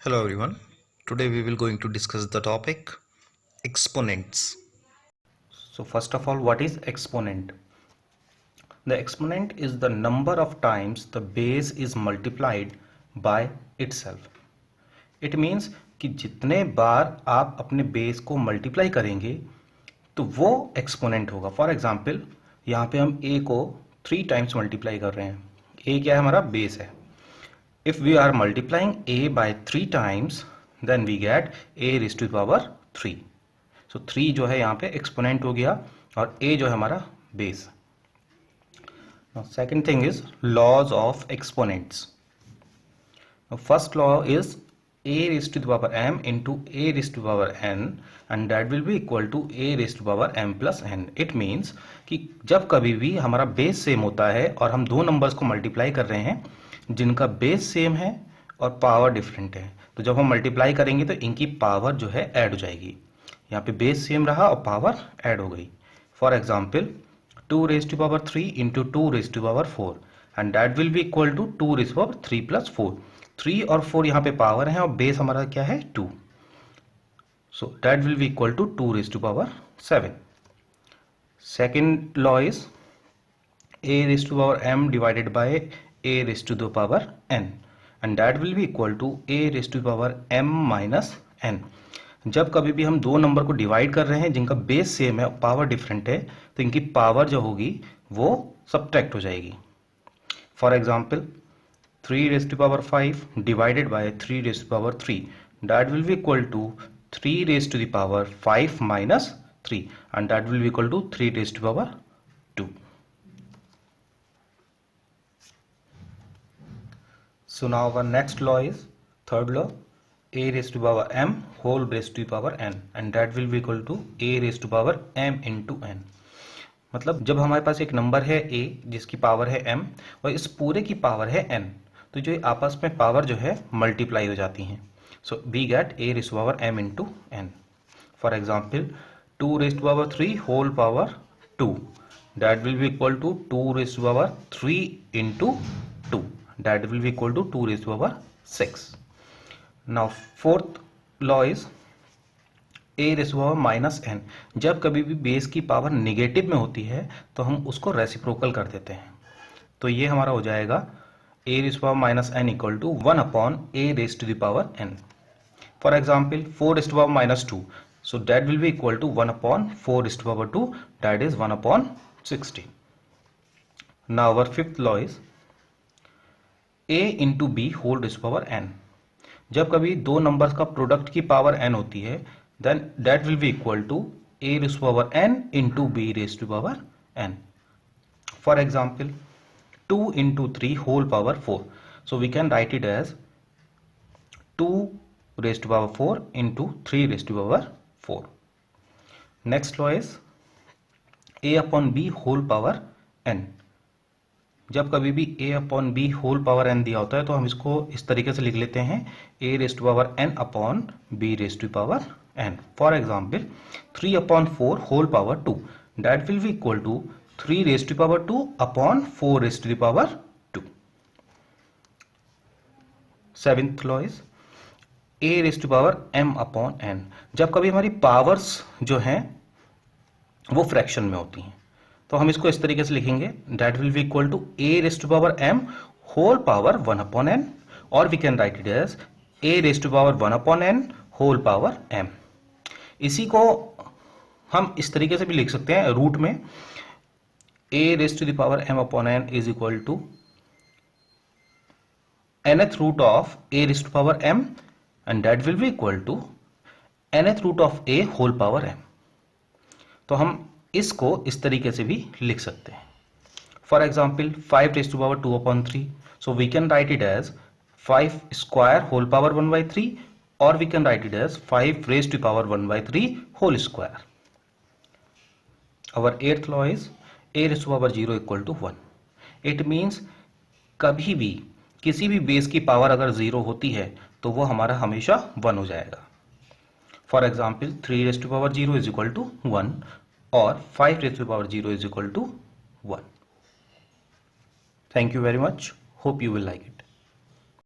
Hello everyone. Today we will going to discuss the topic exponents. So first of all, what is exponent? The exponent is the number of times the base is multiplied by itself. It means कि जितने बार आप अपने base को multiply करेंगे तो वो exponent होगा. For example यहाँ पे हम a को 3 टाइम्स मल्टीप्लाई कर रहे हैं. a क्या है? हमारा बेस है. If we are multiplying a by 3 times, then we get a raised to the power 3. So 3 जो है यहाँ पे एक्सपोनेंट हो गया और a जो है हमारा base. Now second thing is laws of exponents. Now first law is a raised to the power m into a raised to the power n and that will be equal to a raised to the power m plus n. It means कि जब कभी भी हमारा base same होता है और हम दो नंबर्स को मल्टीप्लाई कर रहे हैं जिनका बेस सेम है और पावर डिफरेंट है, तो जब हम मल्टीप्लाई करेंगे तो इनकी पावर जो है ऐड हो जाएगी. यहाँ पे बेस सेम रहा और पावर ऐड हो गई. For example 2 raised to power 3 into 2 raised to power 4 and that will be equal to 2 raised to power 3 plus 4. 3 और 4 यहाँ पे पावर है और बेस हमारा क्या है 2. So that will be equal to 2 raised to power 7. Second law is a raised to power m divided by a raised to the power n and that will be equal to a raised to power m minus n. जब कभी भी हम दो number को divide कर रहे हैं जिनका बेस सेम है पावर डिफरेंट है तो इनकी पावर जो होगी वो सब्ट्रैक्ट हो जाएगी. For example 3 raised to power 5 divided by 3 raised to power 3 that will be equal to 3 raised to the power 5 minus 3 and that will be equal to 3 raised to power 2. So now our next law is third law, a raised to power m whole raised to power n and that will be equal to a raised to power m into n. मतलब जब हमारे पास एक number है a जिसकी power है m और इस पूरे की पावर है n, तो जो आपस में पावर जो है मल्टीप्लाई हो जाती हैं. So we get a raised to power m into n. For example 2 raised to power 3 whole power 2 that will be equal to 2 raised to power 3 into 2 that will be equal to 2 raised to power 6. Now fourth law is a raised to power minus n. जब कभी भी base की power negative में होती है तो हम उसको रेसिप्रोकल कर देते हैं. तो ये हमारा हो जाएगा a raised to power minus n equal to 1 upon a raised to the power n. For example 4 raised to power minus 2, so that will be equal to 1 upon 4 raised to power 2, that is 1 upon 60. Now our fifth law is a into b whole raised to power n. जब कभी दो numbers का product की power n होती है then that will be equal to a raise to power n into b raise to power n. For example 2 into 3 whole power 4, so we can write it as 2 raised to power 4 into 3 raised to power 4. Next law is a upon b whole power n. जब कभी भी a upon b whole power n दिया होता है तो हम इसको इस तरीके से लिख लेते हैं a raise to power n upon b raise to power n. For example 3 upon 4 whole power 2 that will be equal to 3 raise to power 2 upon 4 raise to power 2. Seventh law is a raise to power m upon n. जब कभी हमारी powers जो हैं वो fraction में होती हैं तो हम इसको इस तरीके से लिखेंगे that will be equal to a raise to power m whole power 1 upon n और we can write it as a raise to power 1 upon n whole power m. इसी को हम इस तरीके से भी लिख सकते हैं रूट में a raise to the power m upon n is equal to nth root of a raise to power m and that will be equal to nth root of a whole power m. तो हम इसको इस तरीके से भी लिख सकते हैं. For example 5 raise to power 2 upon 3, so we can write it as 5 square whole power 1 by 3 और we can write it as 5 raise to power 1 by 3 whole square. Our eighth law is a raise to power 0 equal to 1. It means कभी भी किसी भी base की power अगर 0 होती है तो वो हमारा हमेशा 1 हो जाएगा. For example 3 raise to power 0 is equal to 1 और 5 raised to the power 0 is equal to 1. Thank you very much. Hope you will like it.